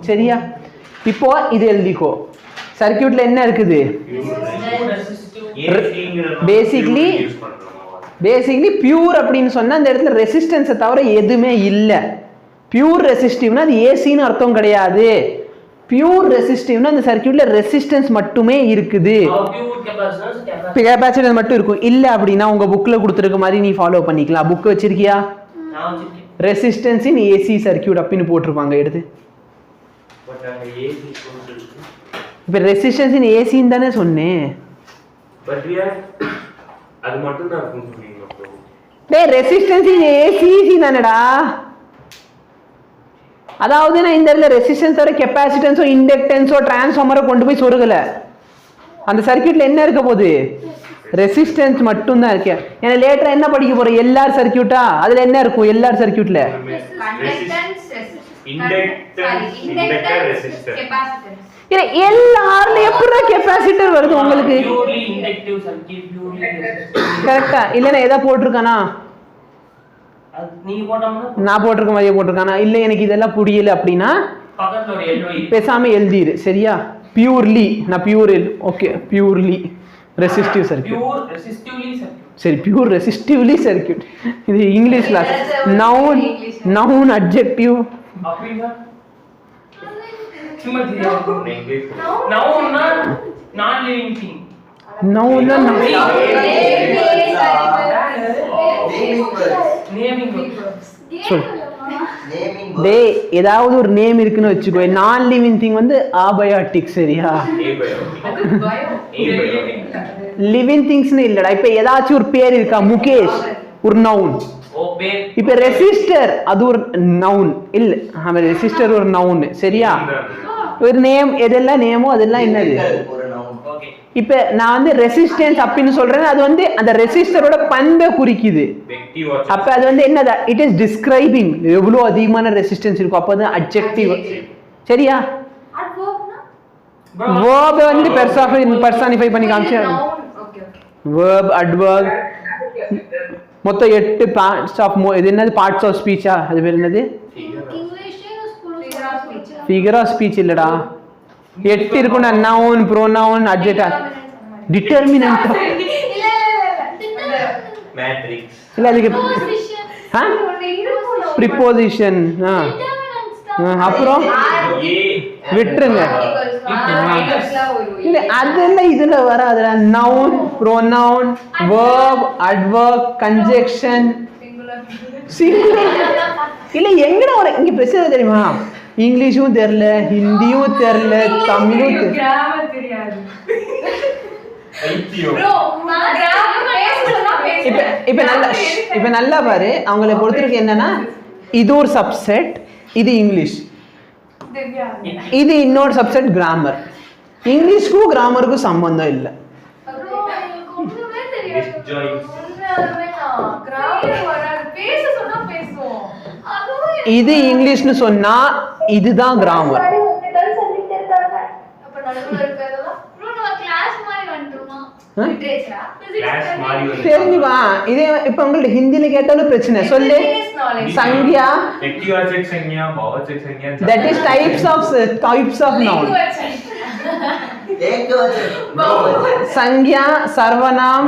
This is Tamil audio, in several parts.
சரியா? இப்போ இது எழுதிக்கோ. சர்க்யூட்ல என்ன இருக்குது? பேசிக்லி பியூர் அப்படின்னு சொன்னா அந்த இடத்துல ரெசிஸ்டன்ஸை தவிர எதுவுமே இல்லை. பியூர் ரெசிஸ்டிவ்னா அது ஏசின்னு அர்த்தம் கிடையாது. பியூர் ரெசிஸ்டிவ்னா அந்த சர்க்யூட்ல ரெசிஸ்டன்ஸ் மட்டுமே இருக்குது, கெபாசிட்டன்ஸ் மட்டும் இருக்கும். இல்ல அப்படின்னா உங்க புக்ல கொடுத்துருக்க மாதிரி நீ ஃபாலோ பண்ணிக்கலாம். புக் வச்சிருக்கியா? ரெசிஸ்டன்ஸ் இன் ஏசி சர்க்யூட் அப்படின்னு போட்டிருப்பாங்க எடுத்து. இப்ப ரெசிஸ்டன்ஸ் இன் ஏசின்னு தானே சொன்னேன். அது மட்டும் தான் சொன்னீங்க. டேய் ரெசிஸ்டன்ஸ் இன் ஏசி தானடா. அதாவது நான் இந்த இடத்துல ரெசிஸ்டன்ஸோட கெப்பாசிட்டன்ஸோ இண்டக்டன்ஸோ டிரான்ஸ்ஃபார்மரோ கொண்டு போய் சொருகல. அந்த சர்க்யூட்ல என்ன இருக்க போகுது? ரெசிஸ்டன்ஸ் மட்டும் தான் இருக்கு. ஏன்னா லேட்டரா என்ன படிக்க போறோம்? எல்ஆர் சர்க்யூட்டா? அதுல என்ன இருக்கும் எல்ஆர் சர்க்யூட்ல? எல்லார்ல எப்படிடா கெபாசிட்டர் வருது உங்களுக்கு? கரெக்டா? இல்ல நான் எதா போட்டிருக்கானா? நான் போட்டிருக்க மாதிரியே போட்டிருக்கானா? இல்ல எனக்கு இதெல்லாம் புரியல அப்படின்னா பேசாம எழுதிரு. சரியா? பியூர்லி, நான் pure okay, purely resistive circuit. சரி, பியூர் ரெசிஸ்டிவ்லி சர்க்யூட். இது இங்கிலீஷ்ல நவுன், நவுன் அட்ஜெக்டிவ். ஏதாவது ஒரு நேம் இருக்குன்னு வச்சுக்கோ. நான் லிவிங் திங் வந்து ஆபயாட்டிக். சரியா? லிவிங் திங்ஸ்னு இல்லடா. இப்ப ஏதாச்சும் ஒரு பேர் இருக்கா? முகேஷ் ஒரு நவுன். இப்ப ரெசிஸ்டர் அது ஒரு நவுன் இல்ல. ரெசிஸ்டர் ஒரு நவுன். சரியா? ஒரு நேம் எதெல்லாம் நேமோ அதெல்லாம் என்னது? இப்ப நான் வந்து ரெசிஸ்டன்ஸ் அப்படின்னு சொல்றேன், அது வந்து அந்த ரெசிஸ்டரோட பண்பை குறிக்குது. அப்ப அது வந்து என்னது? இட் இஸ் டிஸ்கிரைபிங் எவ்வளவு அதிகமான ரெசிஸ்டன்ஸ் இருக்கும். அப்ப அது அட்ஜெக்டிவ். சரியா? verb வந்து பர்சனிஃபை பண்ணி காமிச்சா verb, adverb, மொத்தம் 8 பார்ட்ஸ் ஆஃப் இது என்னது? பார்ட்ஸ் ஆஃப் ஸ்பீச்சா? அது பேர் என்னது? ஃபிகர் ஆஃப் ஸ்பீச் இல்லடா. 8 இருக்கும்னா noun, pronoun, adjective, determinant, matrix இல்ல அதுக்கு ப்ரிபோசிஷன். அப்புறம் விட்டுருங்க. இல்ல அதெல்லாம் இதுல வராதுடா. Noun, pronoun, verb, adverb, conjunction, singular. இல்ல எங்கடா வர இங்க பிரச்சனை தெரியுமா? இங்கிலீஷும் தெரியல, ஹிந்தியும் தெரியல, தமிழும் தெரியாது. இப்ப நல்லா பாரு. அவங்களை பொறுத்திருக்கு என்னன்னா, இது ஒரு சப்செட், இது இங்கிலீஷ், இது இன்னொரு சப்செட் கிராமர். இங்கிலீஷ்க்கும் கிராமருக்கும் சம்பந்தம் இல்லை. இது இங்கிலீஷ்னு சொன்னா இதுதான் கிராமர். தெரிஞ்சுவா. இதே இப்ப உங்களுக்கு ஹிந்தில கேட்டாலும் பிரச்சனை. சொல்லு சங்யா. That is types of noun. संज्ञा, सर्वनाम,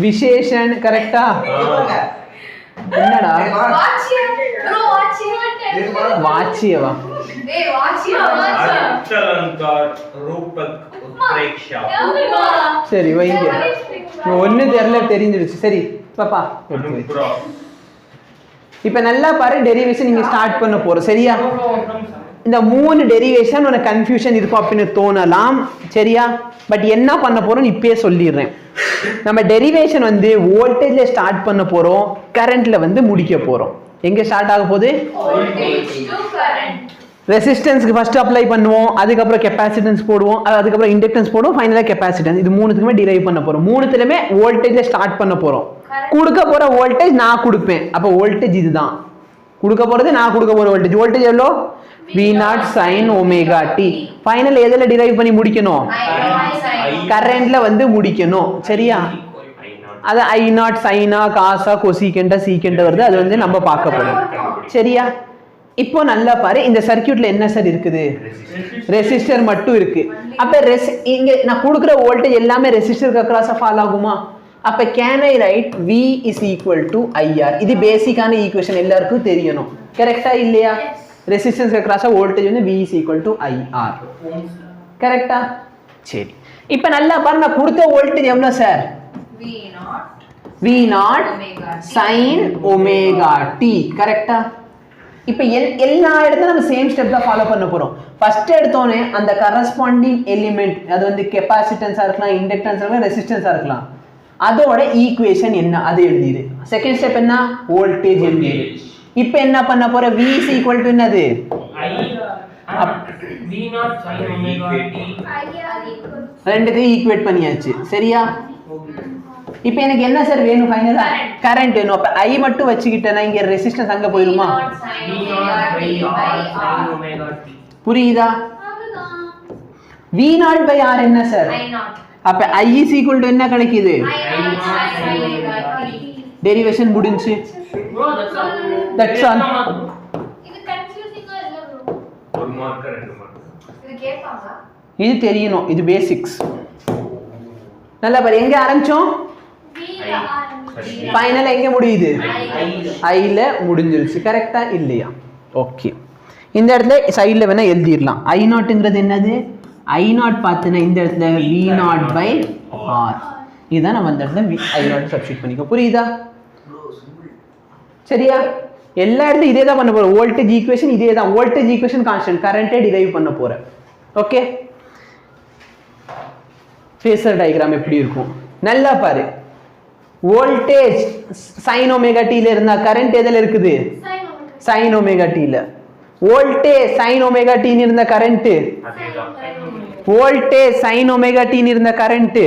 विशेषण. करेक्टा? என்னடா வாச்சியவா? சரி வைங்க. ஒண்ணு தெரியல தெரிஞ்சிருச்சு. சரி பாப்பா இப்ப நல்லா பாரு. டெரிவேஷன் நீங்க ஸ்டார்ட் பண்ண போறோம். சரியா? இந்த 3 டெரிவேஷன் உனக்கு கன்ஃபியூஷன் இருக்கும் அப்படின்னு தோணலாம். சரியா? பட் என்ன பண்ண போறோம் இப்பயே சொல்லிடுறேன். நம்ம டெரிவேஷன் வந்து வோல்டேஜ்ல ஸ்டார்ட் பண்ண போறோம், கரண்ட்ல வந்து முடிக்க போறோம். எங்க ஸ்டார்ட் ஆக போகுது? ரெசிஸ்டன்ஸ்க்கு ஃபர்ஸ்ட் அப்ளை பண்ணுவோம், அதுக்கப்புறம் கெப்பாசிட்டன்ஸ் போடுவோம், அதுக்கப்புறம் இண்டக்டன்ஸ் போடுவோம், ஃபைனலா கெப்பாசிட்டன்ஸ். இது மூணுத்துக்குமே டிரைவ் பண்ண போறோம். மூணுத்துலயுமே வோல்டேஜ்ல ஸ்டார்ட் பண்ண போறோம். கொடுக்க போற வோல்டேஜ் நான் கொடுப்பேன். அப்ப வோல்டேஜ் இதுதான் கொடுக்க போறது. நான் கொடுக்க போற வோல்டேஜ் எவ்வளோ? V0 sin omega t. Final எதில் டிரைவ் பண்ணி முடிக்கணும்? கரண்ட்ல வந்து முடிக்கணும். சரியா? அது ஐ நாட் சைனா காசா கொசிகெண்டா சீக்கெண்டா வருது, அது வந்து நம்ம பார்க்க போறோம். சரியா? இப்போ நல்லா பாரு, இந்த சர்க்யூட்ல என்ன சார் இருக்குது? ரெசிஸ்டர் மட்டும் இருக்கு. அப்ப இங்க நான் கொடுக்குற வோல்டேஜ் எல்லாமே ரெசிஸ்டருக்கு அக்ராஸா ஃபாலோ ஆகுமா? அப்ப can I right V is equal to IR? இது பேசிக்கான ஈக்குவேஷன், எல்லாருக்கும் தெரியணும். கரெக்டா இல்லையா? ரெசிஸ்டன்ஸ் அக்ராஸா வோல்டேஜ் வந்து V is equal to IR. கரெக்டா? சரி, இப்போ நல்லா பாரு, நான் கொடுத்த வோல்டேஜ் எவ்வளவு sir? V0 sin omega t. கரெக்டா? இப்போ எல்லா இடத்துல நம்ம சேம் ஸ்டெப் தான் ஃபாலோ பண்ண போறோம். ஃபர்ஸ்ட் எடுத்தோனே அந்த கரஸ்பாண்டிங் எலிமெண்ட், அது வந்து கெபாசிட்டன்ஸா இருக்கலாம், இண்டக்டன்ஸா இருக்கலாம், ரெசிஸ்டன்ஸா இருக்கலாம், அதோட ஈக்குவேஷன் என்ன அது எழுதிரு. செகண்ட் ஸ்டெப் என்ன? வோல்டேஜ் எழுதிரு. இப்போ என்ன பண்ண போற? V is equal to என்னது? V0 sin omega t. ரெண்டுத்தையும் ஈக்குவேட் பண்ணியாச்சு. சரியா? இப்போ எனக்கு என்ன சார் வேணும்? ஃபைனலா கரண்ட் வேணும். அப்ப I மட்டும் வச்சுக்கிட்டேனா இங்க ரெசிஸ்டன்ஸ் அங்க போயிருமா? புரியுதா? V0 by R என்ன சார்? அப்ப I is equal to என்ன கிடைக்குது? டெரிவேஷன் முடிஞ்சு. That's all. இது கன்ஃபியூசிங்கா இல்ல bro. ஒரு மார்க் ரெண்டு மார்க் இது கேட்பாங்க. இது தெரியணும், இது பேசிக்ஸ். நல்லா பாரு, எங்க ஆரம்பிச்சோம்? ஃபைனல் எங்க முடியுது? ஐல முடிஞ்சிருச்சு. கரெக்டா இல்லையா? ஓகே, இந்த இடத்துல சைடில் வேணா எழுதிடலாம். I0ங்கிறது என்னது? I0 பார்த்தீங்கன்னா இந்த இடத்துல V0 by R. இதுதான் நம்ம இந்த இடத்துல I0 சப்ஸ்டிட் பண்ணிக்கோ. புரியுதா? சரியா? எல்லா இடத்துலையும் இதே தான் பண்ண போறோம். வோல்டேஜ் ஈக்குவேஷன் இதே தான். வோல்டேஜ் ஈக்குவேஷன் கான்ஸ்டன்ட், கரண்டே டிரைவ் பண்ண போறேன். ஓகே, ஃபேஸர் டயக்ராம் எப்படி இருக்கும் நல்லா பாரு. வோல்டேஜ் sin omega t ல இருந்தா கரண்ட் எதுல இருக்குது? sin omega t ல. வோல்டேஜ் sin omega t ல இருந்த current, voltage sin omega t ல இருந்த current,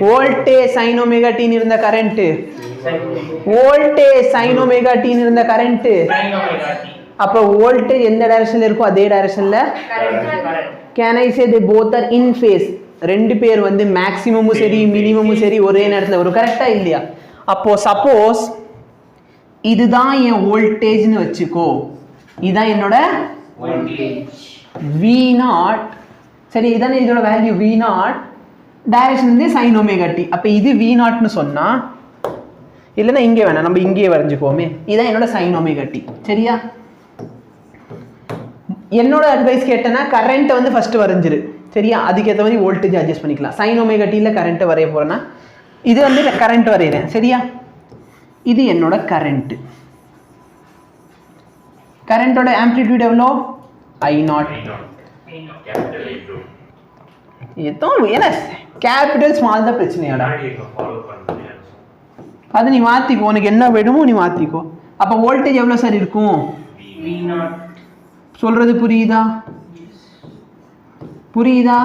voltage sin omega t ல இருந்த current, voltage sin omega t ல இருந்த கரண்ட். அப்ப வோல்டேஜ் எந்த டைரக்ஷன்ல இருக்கோ அதே டைரக்ஷன்ல can I say they both are in phase? ரெண்டு பேர் வந்து மேக்ஸிமமும் சரி மினிமமும் சரி ஒரே நேரத்தில் வரும். கரெக்டா இல்லையா? அப்போ சப்போஸ் இதுதான் என் வோல்டேஜ்னு வச்சுக்கோ, இதுதான் என்னோட V0. சரி, இதானே இதோட வேல்யூ V0. டைரக்ஷன் வந்து sin omega t. அப்ப இது V0ன்னு சொன்னா, இல்லைன்னா இங்கே வேணாம், நம்ம இங்கே வரைஞ்சுக்கோமே. இதான் என்னோட sin omega t. சரியா? என்னோட அட்வைஸ் கேட்டேன்னா கரண்ட்டை வந்து ஃபர்ஸ்ட் வரைஞ்சிரு. சரியா? அதுக்கேற்ற மாதிரி வோல்டேஜ் அட்ஜஸ்ட் பண்ணிக்கலாம். sin omega t ல கரண்ட்டை வரைய போறேன்னா இது வந்து கரண்ட் வரைகிறேன். சரியா? இது என்னோட கரண்ட். கரண்டோட ஆம்ப்ளிடியூட் எவ்வளோ? I0. ஏதோ என்ன கேபிட்டல் ஸ்மால் தான் பிரச்சனையாடா, அது நீ மாத்திக்கோ, உனக்கு என்ன வேணுமோ நீ மாத்திக்கோ. அப்ப வோல்டேஜ் எவ்வளவு சார் இருக்கும்? சொல்றது புரியுதா? புரியுதா?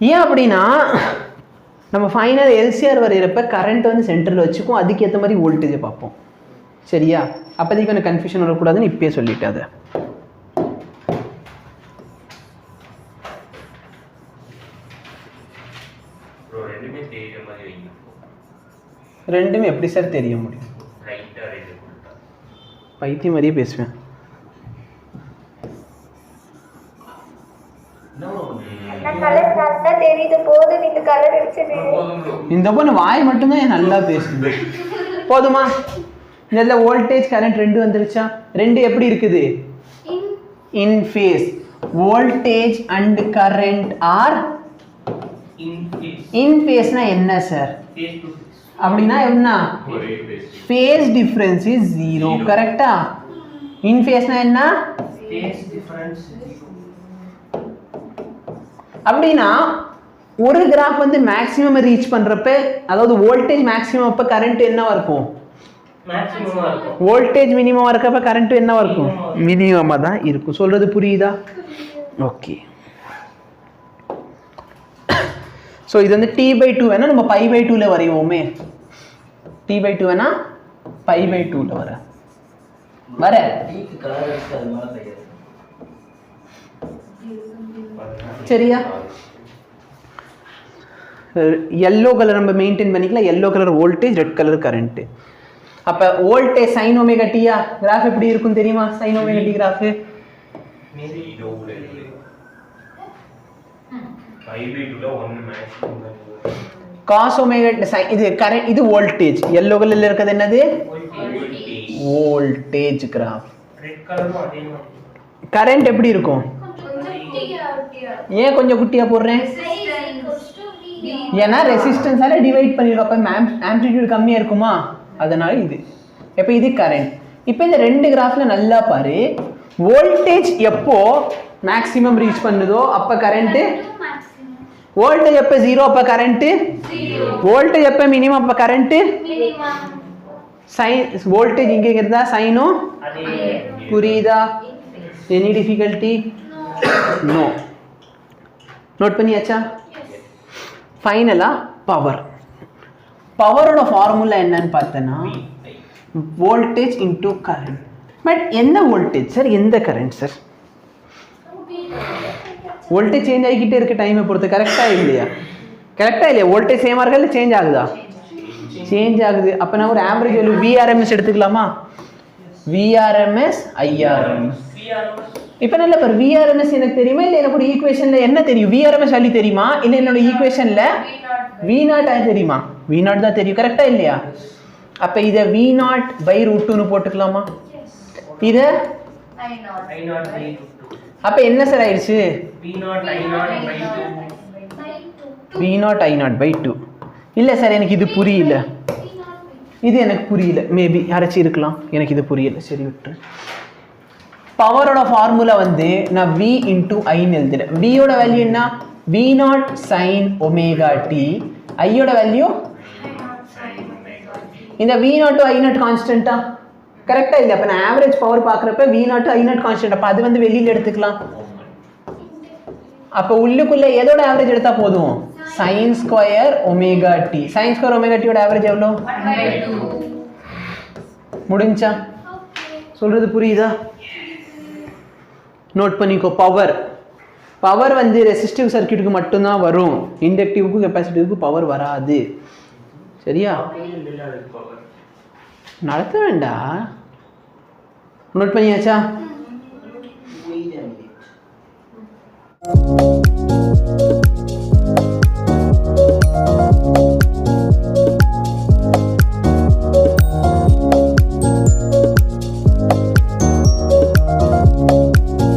ஏன் அப்படின்னா நம்ம ஃபைனல் எல்சிஆர் வரைகிறப்ப கரண்ட் வந்து சென்டரில் வச்சுக்கும், அதுக்கேற்ற மாதிரி வோல்டேஜை பார்ப்போம். சரியா? அப்போதைக்கு கொஞ்சம் கன்ஃபியூஷன் வரக்கூடாதுன்னு இப்பயே சொல்லிட்டு அதை ரெண்டுமே எப்படி சார் தெரிய முடியும்? பைத்தியம் மாதிரியே பேசுவேன். இந்த பொண்ணு வாய் மட்டும்தான் நல்லா பேசுது. போதுமா? இந்த வோல்டேஜ் கரண்ட் ரெண்டு வந்துருச்சா? ரெண்டு எப்படி இருக்குது? In phase. Voltage and current are in ஃபேஸ்னா என்ன சார்? அப்படின்னா என்ன? Phase difference is 0. கரெக்டா? இன் ஃபேஸ்னா என்ன? Phase difference 0. அப்படின்னா ஒரு கிராஃப் வந்து மேக்ஸிமம் ரீச் பண்றப்ப, அதாவது வோல்டேஜ் மேக்ஸிமம் அப்ப கரண்ட் என்னவா இருக்கும்? மேக்ஸிமமா இருக்கும். வோல்டேஜ் மினிமமா இருக்கப்ப கரண்ட் என்னவா இருக்கும்? மினிமமா தான் இருக்கும். சொல்றது புரியுதா? ஓகே. ஸோ இது வந்து t/2 வேணா நம்ம π/2ல வரைவோமே. t/2 வேணா π/2ல வர சரியா? yellow கலர் நம்ம மெயின்டைன் பண்ணிக்கலாம். yellow colour voltage, red colour current. அப்ப வோல்டேஜ் sin ஒமேகா t யா கிராஃப் எப்படி இருக்கும் தெரியுமா? sin omega t graph maybe டோல இருக்கு 5/2 ல 1 மேக்ஸிமம் cos ஒமேகா இது கரண்ட், இது வோல்டேஜ். yellow கலர்ல இருக்குது என்னது? Voltage graph. ரெட் கலரும் அதே மாதிரி. கரண்ட் எப்படி இருக்கும்? ஏன் கொஞ்சம் குட்டியா போடுறேன்? ஏன்னா ரெசிஸ்டன்ஸால டிவைட் பண்ணிருக்கோம். அப்ப ஆம்ப்ளிடியூட் கம்மியா இருக்குமா, அதனால இது. இப்போ இது கரண்ட். இப்போ இந்த ரெண்டு கிராஃப்ல நல்லா பாரு, வோல்டேஜ் எப்போ மேக்ஸிமம் ரீச் பண்ணுதோ அப்ப கரண்ட், வோல்டேஜ் எப்போ 0 அப்ப கரண்ட், வோல்டேஜ் எப்போ மினிமம் அப்ப கரண்ட். சைன் வோல்டேஜ் இங்கே இருந்தா சைனும் புரியுதா? Any difficulty? நோ. நோட் பண்ணியாச்சா? ஃபைனலா பவர். பவரோட ஃபார்முலா என்னன்னு பார்த்தனா வோல்டேஜ் இன்டூ கரண்ட். பட் என்ன வோல்டேஜ் சார், எந்த கரண்ட் சார்? வோல்டேஜ் சேஞ்ச் ஆகிக்கிட்டே இருக்கு டைமை பொறுத்து. கரெக்டா இல்லையா? கரெக்டா இல்லையா? வோல்டேஜ் சேமா இருக்கா இல்லை சேஞ்ச் ஆகுதா? சேஞ்ச் ஆகுது. அப்போ நான் ஒரு ஆவரேஜ் வேல்யூ விஆர்எம்எஸ் எடுத்துக்கலாமா? VRMS IRMS. இப்போ நல்ல பாரு, விஆர்எம்எஸ் எனக்கு தெரியுமா இல்லை எனக்கு ஒரு ஈக்குவேஷன்ல என்ன தெரியும்? விஆர்எம்எஸ் வேல்யூ தெரியுமா இல்லை என்னோட ஈக்குவேஷன்ல V0 தெரியுமா? V0 தான் தெரியும். கரெக்டா இல்லையா? அப்ப இத V0/√2 போட்டுக்கலாமா? இத அப்ப என்ன சார் ஆயிடுச்சு? V0I0/2. இல்ல சார் எனக்கு இது புரியல, இது எனக்கு புரியல. மேபி யாராச்சும் இருக்கலாம், எனக்கு இது புரியல. சரி விட்டு. பவரோட ஃபார்முலா வந்து நான் V × I எழுதுறேன். V யோட வேல்யூ என்ன? V0 sin omega t. I யோட வேல்யூ இந்த V0 to I0 கான்ஸ்டன்ட்டா? கரெக்டா இல்ல? அப்ப நான் ஆவரேஜ் பவர் பார்க்கறப்ப V0 to I0 கான்ஸ்டன்ட். அப்ப அது வந்து வெளியில எடுத்துக்கலாம். அப்ப உள்ளுக்குள்ள எதோட ஆவரேஜ் எடுத்தா போதும்? sin square omega t. sin square omega t யோட ஆவரேஜ் எவ்வளவு? 1/2. முடிஞ்சா? சொல்றது புரியுதா? நோட் பண்ணிக்கோ. பவர், பவர் வந்து ரெசிஸ்டிவ் சர்க்யூட்டுக்கு மட்டும்தான் வரும், இண்டக்டிவ்க்கு கெப்பாசிட்டிவ்க்கு பவர் வராது. சரியா? நடத்த வேண்டாம். நோட் பண்ணியாச்சா?